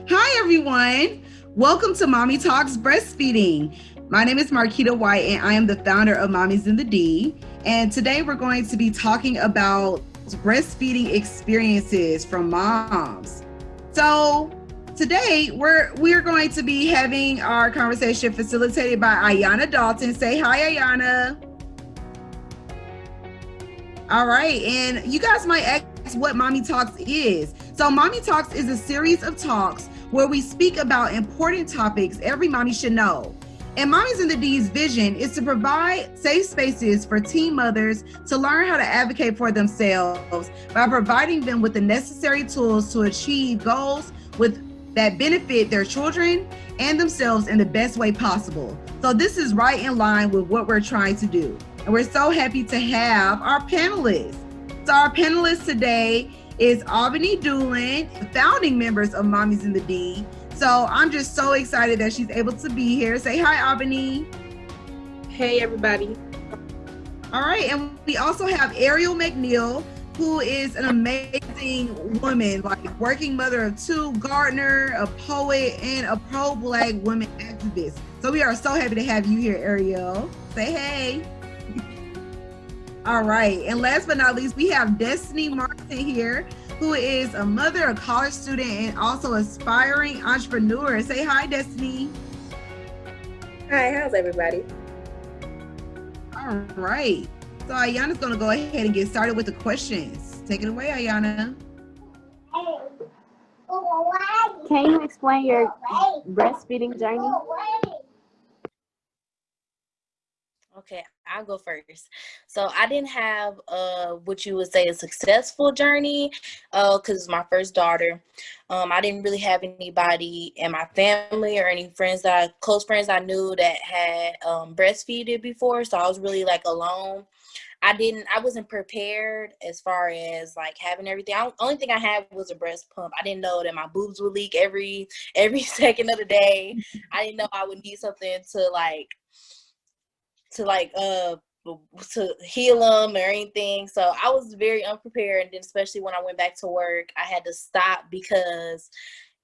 Hi, everyone. Welcome to Mommy Talks Breastfeeding. My name is Marquita White, and I am the founder of Mommies in the D. And today we're going to be talking about breastfeeding experiences from moms. So today we're going to be having our conversation facilitated by Iyana Dalton. Say hi, Iyana. All right, and you guys might ask what Mommy Talks is. So Mommy Talks is a series of talks where we speak about important topics every mommy should know. And Mommies in the D's vision is to provide safe spaces for teen mothers to learn how to advocate for themselves by providing them with the necessary tools to achieve goals that benefit their children and themselves in the best way possible. So this is right in line with what we're trying to do. And we're so happy to have our panelists. So our panelist today is Auboney, Dulin, founding members of Mommies in the D. So I'm just so excited that she's able to be here. Say hi, Auboney. Hey, everybody. All right, and we also have Airiole McNeal, who is an amazing woman, like working mother of two, gardener, a poet, and a pro-Black women activist. So we are so happy to have you here, Airiole. Say hey. All right, and last but not least, we have Destiny Martin here, who is a mother, a college student, and also aspiring entrepreneur. Say hi, Destiny. Hi, how's everybody? All right. So Iyana's going to go ahead and get started with the questions. Take it away, Iyana. Can you explain your breastfeeding journey? Okay, I'll go first. So I didn't have what you would say a successful journey because it's my first daughter. I didn't really have anybody in my family or any close friends I knew that had breastfeeded before. So I was really like alone. I wasn't prepared as far as like having everything. Only thing I had was a breast pump. I didn't know that my boobs would leak every second of the day. I didn't know I would need something to heal them or anything. So I was very unprepared. And then especially when I went back to work, I had to stop because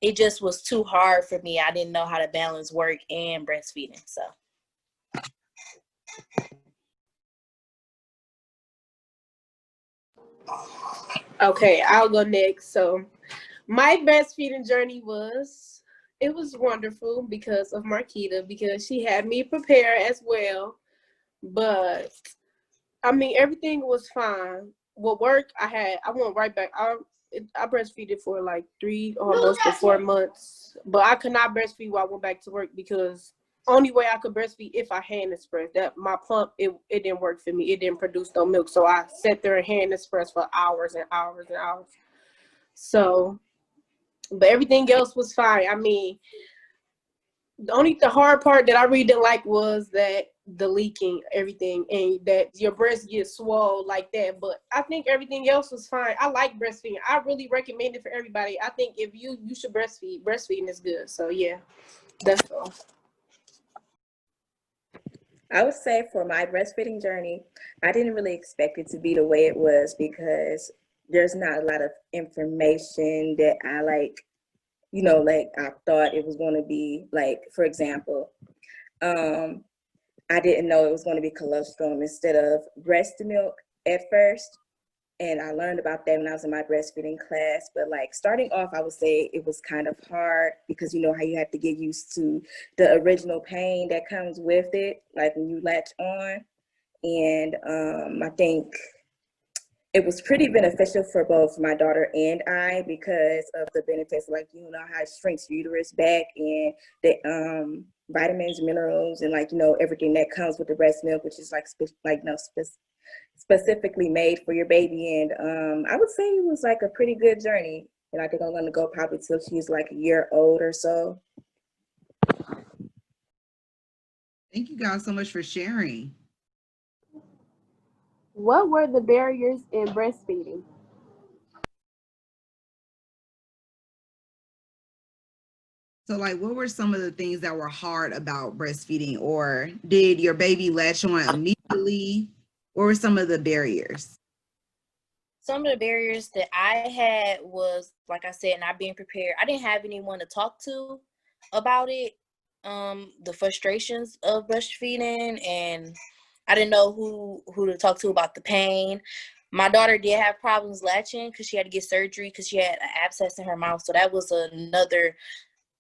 it just was too hard for me. I didn't know how to balance work and breastfeeding. So. Okay, I'll go next. So my breastfeeding journey was wonderful because of Marquita, because she had me prepare as well. But I mean, everything was fine. With work, I went right back. I breastfeeded for like 3 almost to 4 months, but I could not breastfeed while I went back to work because only way I could breastfeed if I hand express. That my pump, it didn't work for me. It didn't produce no milk, so I sat there and hand express for hours and hours and hours. So, but everything else was fine. I mean, the hard part that I really didn't like was that the leaking, everything, and that your breast gets swole like that. But I think everything else was fine. I like breastfeeding. I really recommend it for everybody. I think if you should breastfeed. Breastfeeding is good. So yeah, that's all. I would say for my breastfeeding journey, I didn't really expect it to be the way it was because there's not a lot of information that I I thought it was going to be. Like, for example, I didn't know it was going to be colostrum instead of breast milk at first. And I learned about that when I was in my breastfeeding class. But like starting off, I would say it was kind of hard because you know how you have to get used to the original pain that comes with it, like when you latch on. And I think it was pretty beneficial for both my daughter and I because of the benefits, like, you know, how it shrinks uterus back and the vitamins, minerals, and like, you know, everything that comes with the breast milk, which is specifically made for your baby. And I would say it was like a pretty good journey. And I think I'm going to go probably till she's like a year old or so. Thank you guys so much for sharing. What were the barriers in breastfeeding? So, like, what were some of the things that were hard about breastfeeding, or did your baby latch on immediately? What were some of the barriers? Some of the barriers that I had was, like I said, not being prepared. I didn't have anyone to talk to about it, the frustrations of breastfeeding, and I didn't know who to talk to about the pain. My daughter did have problems latching because she had to get surgery because she had an abscess in her mouth. So that was another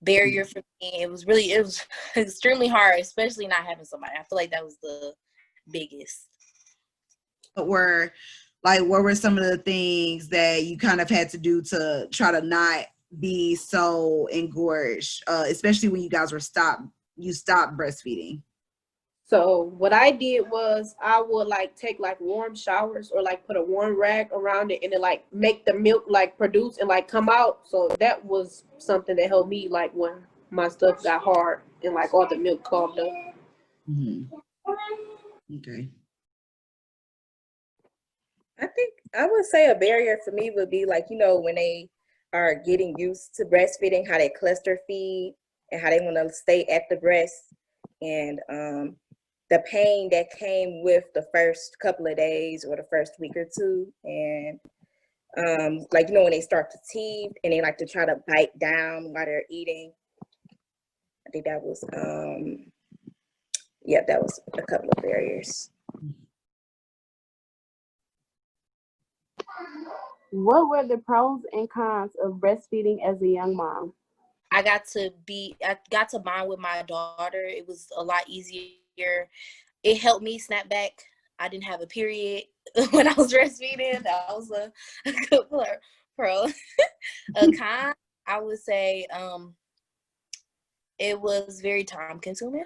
barrier for me. It was extremely hard, especially not having somebody. I feel like that was the biggest. What were some of the things that you kind of had to do to try to not be so engorged, especially when you guys stopped breastfeeding? So what I did was I would like take like warm showers or like put a warm rag around it and then like make the milk like produce and like come out. So that was something that helped me like when my stuff got hard and like all the milk clogged up. Mm-hmm. Okay. I think I would say a barrier for me would be like, when they are getting used to breastfeeding, how they cluster feed and how they want to stay at the breast, and the pain that came with the first couple of days or the first week or two. And like, when they start to teeth and they like to try to bite down while they're eating. I think that was, that was a couple of barriers. What were the pros and cons of breastfeeding as a young mom? I got to bond with my daughter. It was a lot easier. It helped me snap back. I didn't have a period when I was breastfeeding. That was a good pro. A con, I would say, it was very time consuming.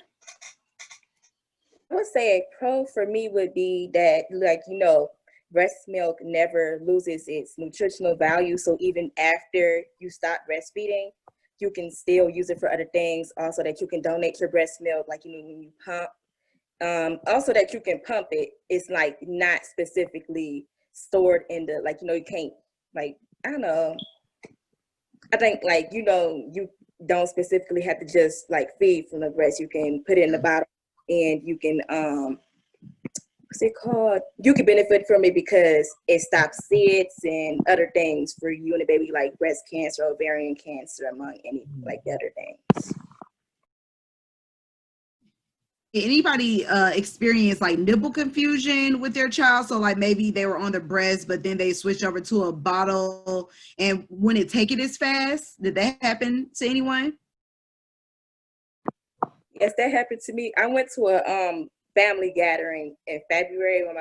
I would say a pro for me would be that, like, breast milk never loses its nutritional value. So even after you stop breastfeeding, you can still use it for other things. Also that you can donate your breast milk, like, when you pump. Also that you can pump it. It's like not specifically stored in the, like, you can't, like, I don't know. I think, like, you don't specifically have to just like feed from the breast. You can put it in the bottle and you can, what's it called? You can benefit from it because it stops SIDS and other things for you and the baby, like breast cancer, ovarian cancer, among any like the other things. Anybody experience like nipple confusion with their child? So like maybe they were on the breast, but then they switched over to a bottle and wouldn't take it as fast. Did that happen to anyone? Yes, that happened to me. I went to a family gathering in February when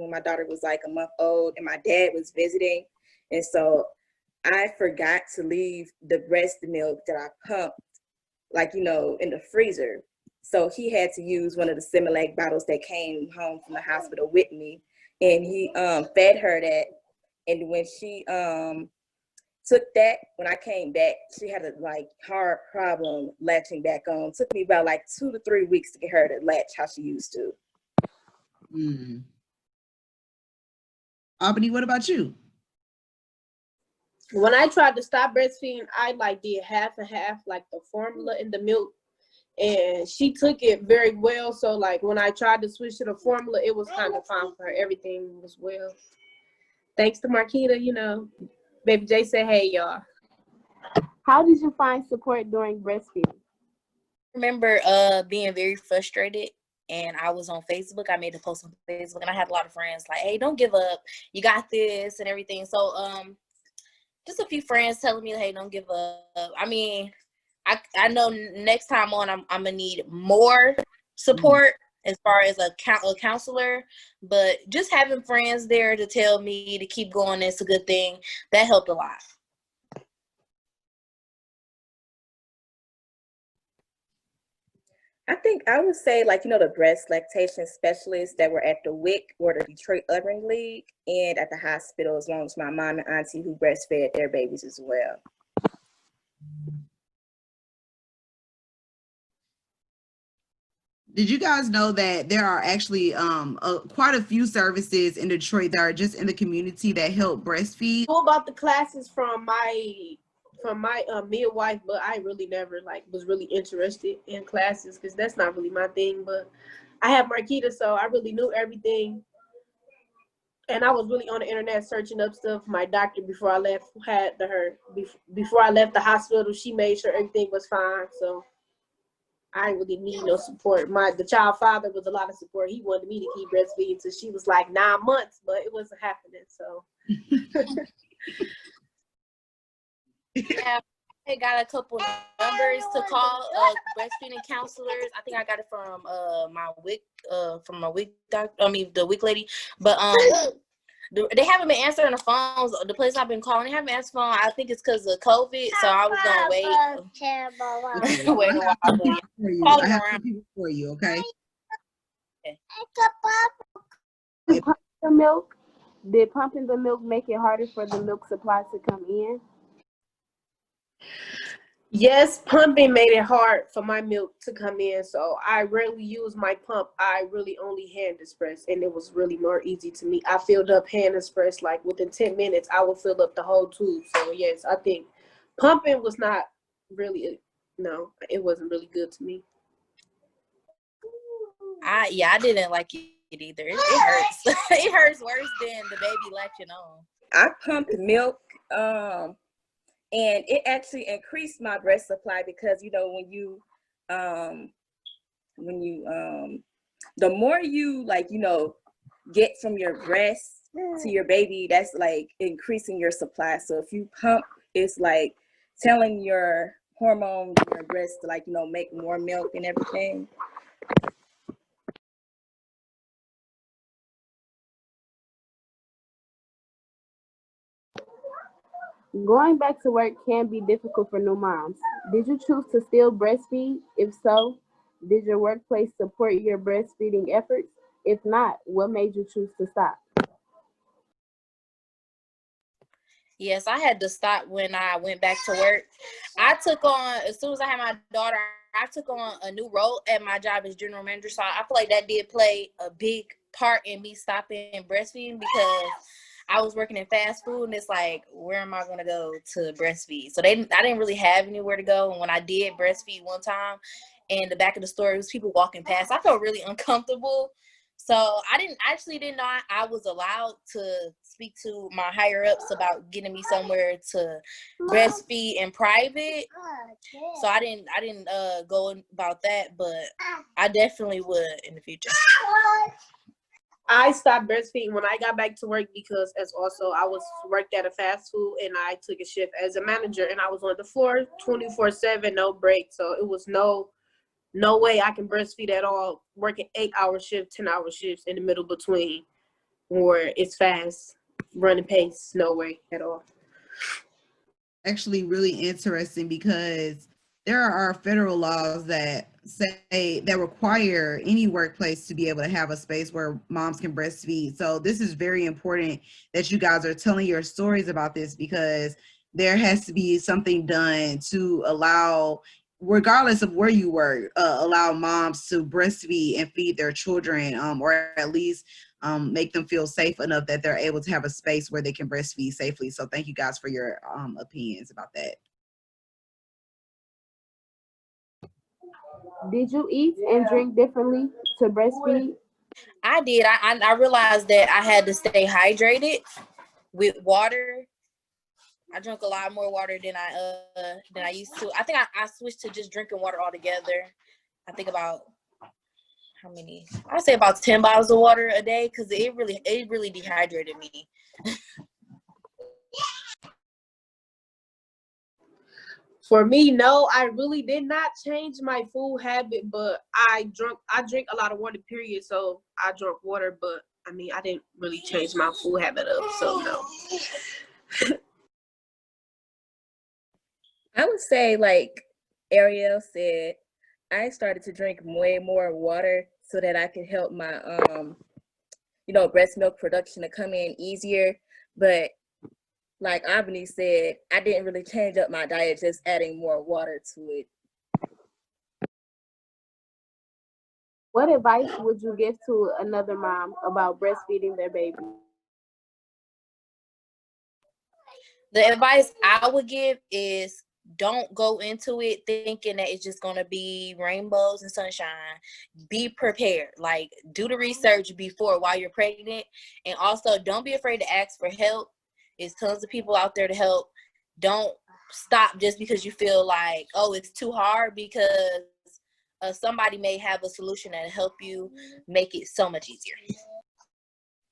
my daughter was like a month old and my dad was visiting. And so I forgot to leave the breast milk that I pumped, like, in the freezer. So he had to use one of the Similac bottles that came home from the hospital with me. And he fed her that. And when she took that, when I came back, she had a like hard problem latching back on. It took me about like 2 to 3 weeks to get her to latch how she used to. Mm. Auboney, what about you? When I tried to stop breastfeeding, I like did half and half, like the formula and the milk. And she took it very well. So like when I tried to switch to the formula, it was kind of fine for her. Everything was well. Thanks to Marquita, Baby J said, hey, y'all. How did you find support during breastfeeding? I remember being very frustrated, and I was on Facebook. I made a post on Facebook, and I had a lot of friends like, hey, don't give up. You got this and everything. So just a few friends telling me, hey, don't give up. I mean, I know next time on, I'm going to need more support as far as a counselor, but just having friends there to tell me to keep going is a good thing. That helped a lot. I think I would say, like, the breast lactation specialists that were at the WIC or the Detroit Uttering League and at the hospital, as long as my mom and auntie who breastfed their babies as well. Did you guys know that there are actually quite a few services in Detroit that are just in the community that help breastfeed? I know about the classes from my midwife, but I really never was really interested in classes because that's not really my thing. But I have Marquita, so I really knew everything And I was really on the internet searching up stuff. My doctor, before I left, before I left the hospital, she made sure everything was fine. So I didn't really need no support. The child father was a lot of support. He wanted me to keep breastfeeding till she was like 9 months, but it wasn't happening. So Yeah, I got a couple numbers to call breastfeeding counselors. I think I got it from my WIC doctor. I mean the WIC lady. But they haven't been answering the phones. The place I've been calling, they haven't answered the phone. I think it's because of COVID. So I was gonna wait a while. I have two people for you, okay? The milk. Did pumping the milk make it harder for the milk supply to come in? yes, pumping made it hard for my milk to come in. So I rarely use my pump. I really only hand express, and it was really more easy to me. I filled up hand express like within 10 minutes. I would fill up the whole tube. So yes, I think pumping was not really it wasn't really good to me. I didn't like it either. It hurts. It hurts worse than the baby latching on. I pumped milk, and it actually increased my breast supply because the more you get from your breast to your baby, that's like increasing your supply. So if you pump, it's like telling your hormones in your breast to make more milk and everything. Going back to work can be difficult for new moms. Did you choose to still breastfeed? If so, did your workplace support your breastfeeding efforts? If not, what made you choose to stop? Yes, I had to stop when I went back to work. I took on, as soon as I had my daughter, I took on a new role at my job as general manager. So I feel like that did play a big part in me stopping breastfeeding because I was working in fast food and it's like, where am I going to go to breastfeed? So I didn't really have anywhere to go. And when I did breastfeed one time, in the back of the store, it was people walking past. I felt really uncomfortable. So I didn't know I was allowed to speak to my higher ups about getting me somewhere to breastfeed in private. So I didn't go about that, but I definitely would in the future. I stopped breastfeeding when I got back to work because I worked at a fast food and I took a shift as a manager and I was on the floor 24/7, no break. So it was no way I can breastfeed at all, working 8-hour shifts, 10-hour shifts in the middle between where it's fast, running pace, no way at all. Actually really interesting because there are federal laws that require any workplace to be able to have a space where moms can breastfeed. So this is very important that you guys are telling your stories about this because there has to be something done to allow, regardless of where you work, allow moms to breastfeed and feed their children, or at least make them feel safe enough that they're able to have a space where they can breastfeed safely. So thank you guys for your opinions about that. Did you eat and drink differently to breastfeed? I did. I realized that I had to stay hydrated with water. I drank a lot more water than I used to. I think I switched to just drinking water altogether. I think about how many? I'd say about 10 bottles of water a day because it really dehydrated me. For me, no, I really did not change my food habit, but I drink a lot of water, period. So I drank water, but I mean, I didn't really change my food habit up, so no. I would say, like Airiole said, I started to drink way more water so that I could help my, breast milk production to come in easier. But like Auboney said, I didn't really change up my diet, just adding more water to it. What advice would you give to another mom about breastfeeding their baby? The advice I would give is don't go into it thinking that it's just gonna be rainbows and sunshine. Be prepared. Like, do the research before while you're pregnant, and also don't be afraid to ask for help. There's tons of people out there to help. Don't stop just because you feel like, oh, it's too hard, because somebody may have a solution that'll help you make it so much easier.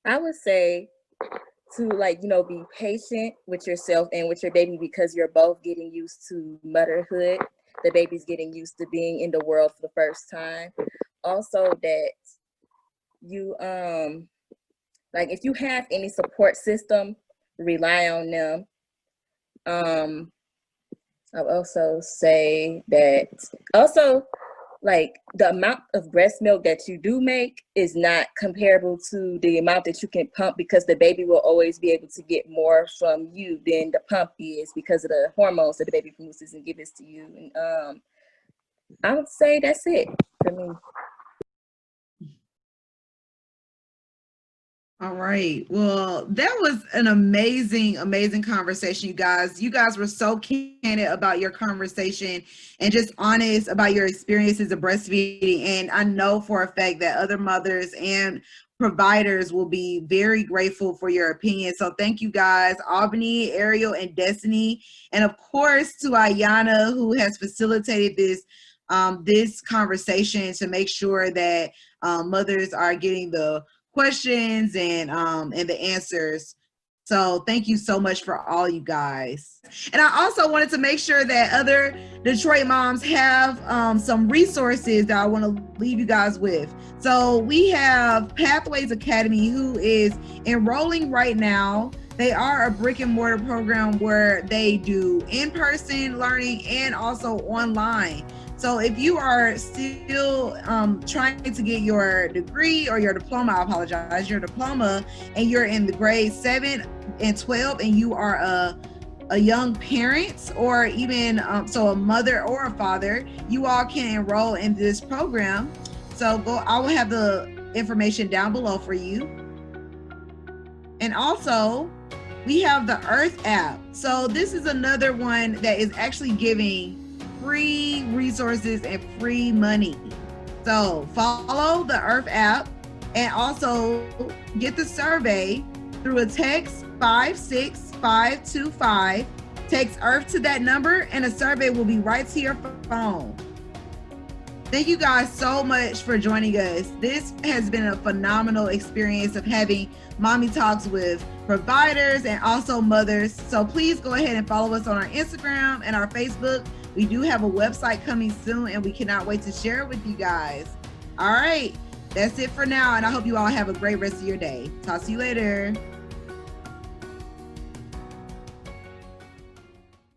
I would say to, like, you know, be patient with yourself and with your baby, because you're both getting used to motherhood. The baby's getting used to being in the world for the first time. Also that you, like, if you have any support system, rely on them. I'll also say that also, like, the amount of breast milk that you do make is not comparable to the amount that you can pump, because the baby will always be able to get more from you than the pump is, because of the hormones that the baby produces and gives to you. And I would say that's it for me. All right. Well, that was an amazing, amazing conversation, you guys. You guys were so candid about your conversation and just honest about your experiences of breastfeeding. And I know for a fact that other mothers and providers will be very grateful for your opinion. So thank you guys, Auboney, Airiole, and Destiny. And of course to Iyana, who has facilitated this conversation to make sure that mothers are getting the questions and the answers. So thank you so much for all you guys. And I also wanted to make sure that other Detroit moms have some resources that I want to leave you guys with. So we have Pathways Academy, who is enrolling right now. They are a brick and mortar program where they do in-person learning and also online. So if you are still trying to get your degree or your diploma, I apologize, your diploma, and you're in the grade 7 and 12, and you are a young parent, or even so a mother or a father, you all can enroll in this program. So I will have the information down below for you. And also, we have the Earth app. So this is another one that is actually giving free resources and free money. So follow the Earth app and also get the survey through a text 56525. Text Earth to that number and a survey will be right to your phone. Thank you guys so much for joining us. This has been a phenomenal experience of having Mommy Talks with providers and also mothers. So please go ahead and follow us on our Instagram and our Facebook. We do have a website coming soon, and we cannot wait to share it with you guys. All right, that's it for now, and I hope you all have a great rest of your day. Talk to you later.